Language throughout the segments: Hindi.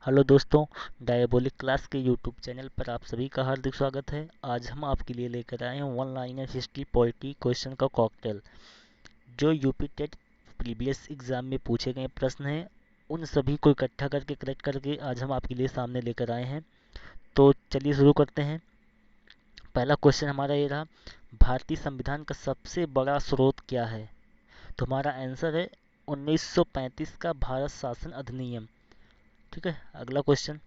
हेलो दोस्तों, डायबोलिक क्लास के यूट्यूब चैनल पर आप सभी का हार्दिक स्वागत है। आज हम आपके लिए लेकर आए हैं one liner history poetry question का कॉकटेल, जो यूपी टेट प्रीवियस एग्जाम में पूछे गए प्रश्न हैं। उन सभी को इकट्ठा करके कलेक्ट करके आज हम आपके लिए सामने लेकर आए हैं। तो चलिए शुरू करते हैं। पहला क्वेश्चन हमारा ये रहा, भारतीय संविधान का सबसे बड़ा स्रोत क्या है? तो हमारा आंसर है 1935 का भारत शासन अधिनियम। ठीक है, अगला क्वेश्चन,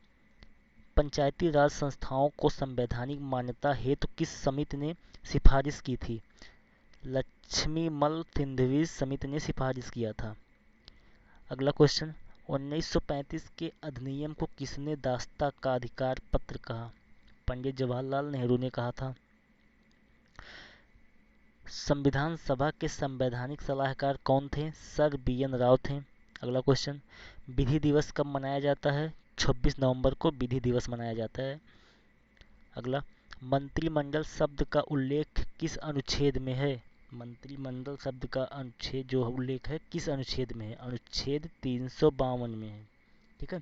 पंचायती राज संस्थाओं को संवैधानिक मान्यता हेतु किस समिति ने सिफारिश की थी? लक्ष्मीमल सिंघवी समिति ने सिफारिश किया था। अगला क्वेश्चन, 1935 के अधिनियम को किसने दास्ता का अधिकार पत्र कहा? पंडित जवाहरलाल नेहरू ने कहा था। संविधान सभा के संवैधानिक सलाहकार कौन थे? Sir BN. राव थे। अगला क्वेश्चन, विधि दिवस कब मनाया जाता है? 26 नवंबर को विधि दिवस मनाया जाता है। अगला, मंत्रिमंडल शब्द का उल्लेख किस अनुच्छेद में है? मंत्रिमंडल शब्द का अनुच्छेद जो उल्लेख है किस अनुच्छेद में है? अनुच्छेद 352 में है। ठीक है।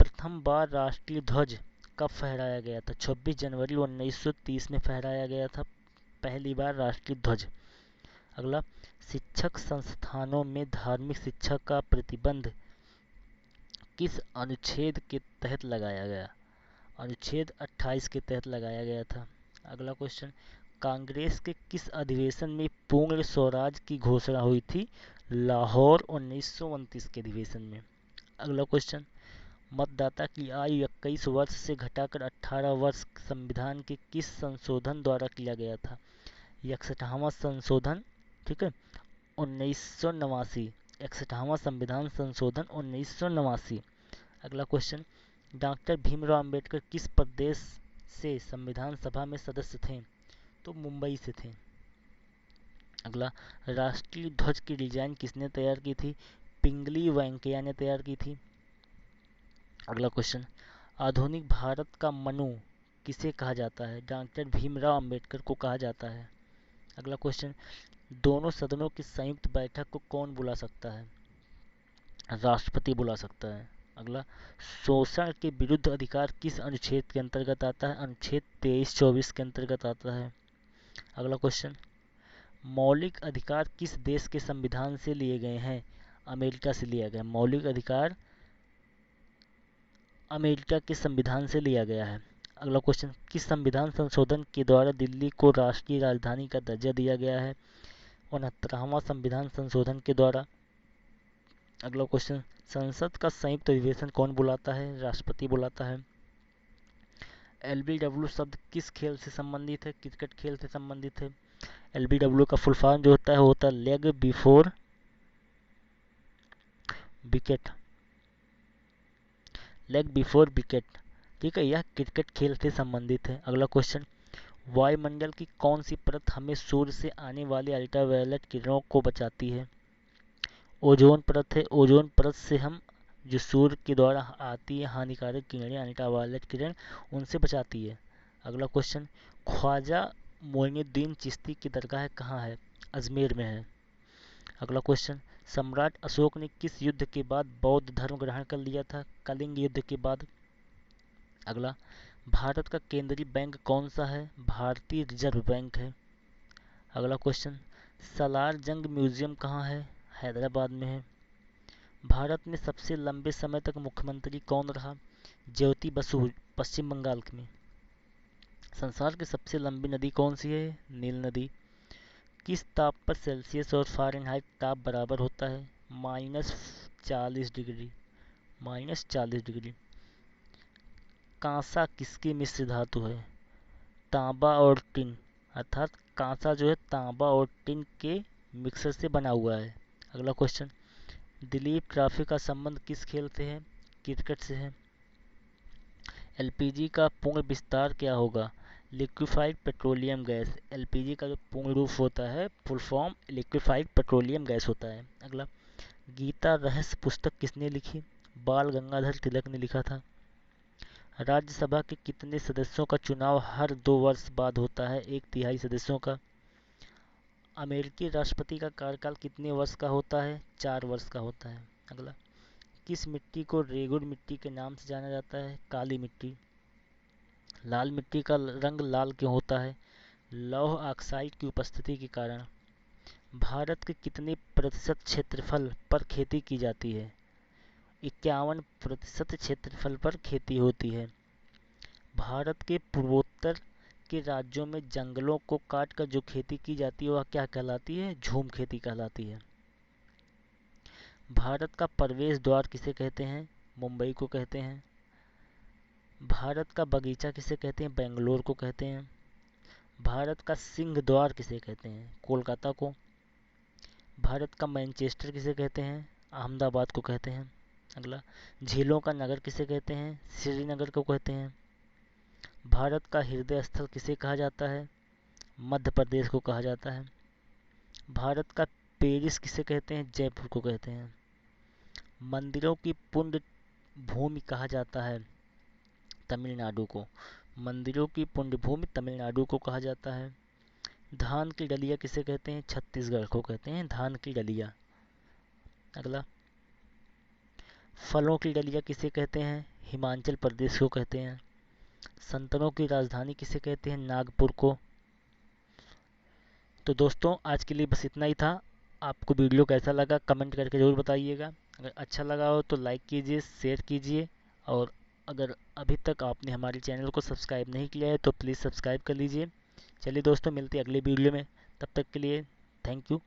प्रथम बार राष्ट्रीय ध्वज कब फहराया गया था? 26 जनवरी 1930 में फहराया गया था पहली बार राष्ट्रीय ध्वज। अगला, शिक्षक संस्थानों में धार्मिक शिक्षा का प्रतिबंध किस अनुच्छेद के तहत लगाया गया? अनुच्छेद 28 के तहत लगाया गया था। अगला क्वेश्चन, कांग्रेस के किस अधिवेशन में पूर्ण स्वराज की घोषणा हुई थी? लाहौर 1929 के अधिवेशन में। अगला क्वेश्चन, मतदाता की आयु 21 वर्ष से घटाकर 18 वर्ष संविधान के किस संशोधन द्वारा किया गया था? 61वां संशोधन। ठीक है, 1989, 61वां संविधान संशोधन 1989। अगला क्वेश्चन, डॉक्टर भीमराव अंबेडकर किस प्रदेश से संविधान सभा में सदस्य थे? तो मुंबई से थे। अगला, राष्ट्रीय ध्वज की डिजाइन किसने तैयार की थी? पिंगली वेंकैया ने तैयार की थी। अगला क्वेश्चन, आधुनिक भारत का मनु किसे कहा जाता है? डॉक्टर भीमराव अंबेडकर को कहा जाता है। अगला क्वेश्चन, दोनों सदनों की संयुक्त बैठक को कौन बुला सकता है? राष्ट्रपति बुला सकता है। अगला, शोषण के विरुद्ध अधिकार किस अनुच्छेद के अंतर्गत आता है? अनुच्छेद 23-24 के अंतर्गत आता है। अगला क्वेश्चन, मौलिक अधिकार किस देश के संविधान से लिए गए हैं? अमेरिका से लिया गया। मौलिक अधिकार अमेरिका के संविधान से लिया गया है। अगला क्वेश्चन, किस संविधान संशोधन के द्वारा दिल्ली को राष्ट्रीय राजधानी का दर्जा दिया गया है? 69वां संविधान संशोधन के द्वारा। अगला क्वेश्चन, संसद का संयुक्त अधिवेशन कौन बुलाता है? राष्ट्रपति बुलाता है। एलबीडब्ल्यू शब्द किस खेल से संबंधित है? क्रिकेट खेल से संबंधित है। एलबीडब्ल्यू का फुल फॉर्म जो होता है वो होता है leg before wicket. Leg before wicket. ठीक है, यह क्रिकेट खेल से संबंधित है। अगला क्वेश्चन, वायुमंडल की कौन सी परत हमें सूर्य से आने वाली अल्ट्रावायलेट किरणों को बचाती है? ओजोन परत है। ओजोन परत से हम जो सूर्य के द्वारा आती है हानिकारक किरणें, अल्ट्रावायलेट किरण, उनसे बचाती है। अगला क्वेश्चन, ख्वाजा मोइनुद्दीन चिश्ती की दरगाह कहाँ है? अजमेर में है। अगला क्वेश्चन, सम्राट अशोक ने किस युद्ध के बाद बौद्ध धर्म ग्रहण कर लिया था? कलिंग युद्ध के बाद। अगला, भारत का केंद्रीय बैंक कौन सा है? भारतीय रिजर्व बैंक है। अगला क्वेश्चन, सालार जंग म्यूजियम कहाँ है? हैदराबाद में है। भारत में सबसे लंबे समय तक मुख्यमंत्री कौन रहा? ज्योति बसु, पश्चिम बंगाल में। संसार की सबसे लंबी नदी कौन सी है? नील नदी। किस ताप पर सेल्सियस और फ़ारेनहाइट ताप बराबर होता है? -40 डिग्री। -40 डिग्री। कांसा किसकी मिश्र धातु है? तांबा और टिन, अर्थात कांसा जो है तांबा और टिन के मिक्सर से बना हुआ है। अगला क्वेश्चन, दिलीप ट्रॉफी का संबंध किस खेल से है? क्रिकेट से है। एलपीजी का पूर्ण विस्तार क्या होगा? Liquefied petroleum gas. एलपीजी का जो पूर्ण रूप होता है, full form, liquefied petroleum gas होता है। अगला, गीता रहस्य पुस्तक किसने लिखी? बाल गंगाधर तिलक ने लिखा था। राज्यसभा के कितने सदस्यों का चुनाव हर 2 वर्ष बाद होता है? 1/3 सदस्यों का। अमेरिकी राष्ट्रपति का कार्यकाल कितने वर्ष का होता है? 4 वर्ष का होता है। अगला, किस मिट्टी को रेगुड़ मिट्टी के नाम से जाना जाता है? काली मिट्टी। लाल मिट्टी का रंग लाल क्यों होता है? लौह ऑक्साइड की उपस्थिति के कारण। भारत के कितने प्रतिशत क्षेत्रफल पर खेती की जाती है? 51% क्षेत्रफल पर खेती होती है। भारत के पूर्वोत्तर के राज्यों में जंगलों को काटकर जो खेती की जाती है वह क्या कहलाती है? झूम खेती कहलाती है। भारत का प्रवेश द्वार किसे कहते हैं? मुंबई को कहते हैं। भारत का बगीचा किसे कहते हैं? बेंगलोर को कहते हैं। भारत का सिंह द्वार किसे कहते हैं? कोलकाता को। भारत का मैनचेस्टर किसे कहते हैं? अहमदाबाद को कहते हैं। अगला, झीलों का नगर किसे कहते हैं? श्रीनगर को कहते हैं। भारत का हृदय स्थल किसे कहा जाता है? मध्य प्रदेश को कहा जाता है। भारत का पेरिस किसे कहते हैं? जयपुर को कहते हैं। मंदिरों की पुण्य भूमि कहा जाता है तमिलनाडु को। मंदिरों की पुण्य भूमि तमिलनाडु को कहा जाता है। धान की डलिया किसे कहते हैं? छत्तीसगढ़ को कहते हैं धान की डलिया। अगला, फलों की डलिया किसे कहते हैं? हिमाचल प्रदेश को कहते हैं। संतरों की राजधानी किसे कहते हैं? नागपुर को। तो दोस्तों आज के लिए बस इतना ही था। आपको वीडियो कैसा लगा कमेंट करके ज़रूर बताइएगा। अगर अच्छा लगा हो तो लाइक कीजिए, शेयर कीजिए, और अगर अभी तक आपने हमारे चैनल को सब्सक्राइब नहीं किया है तो प्लीज़ सब्सक्राइब कर लीजिए। चलिए दोस्तों, मिलते हैं अगले वीडियो में। तब तक के लिए थैंक यू।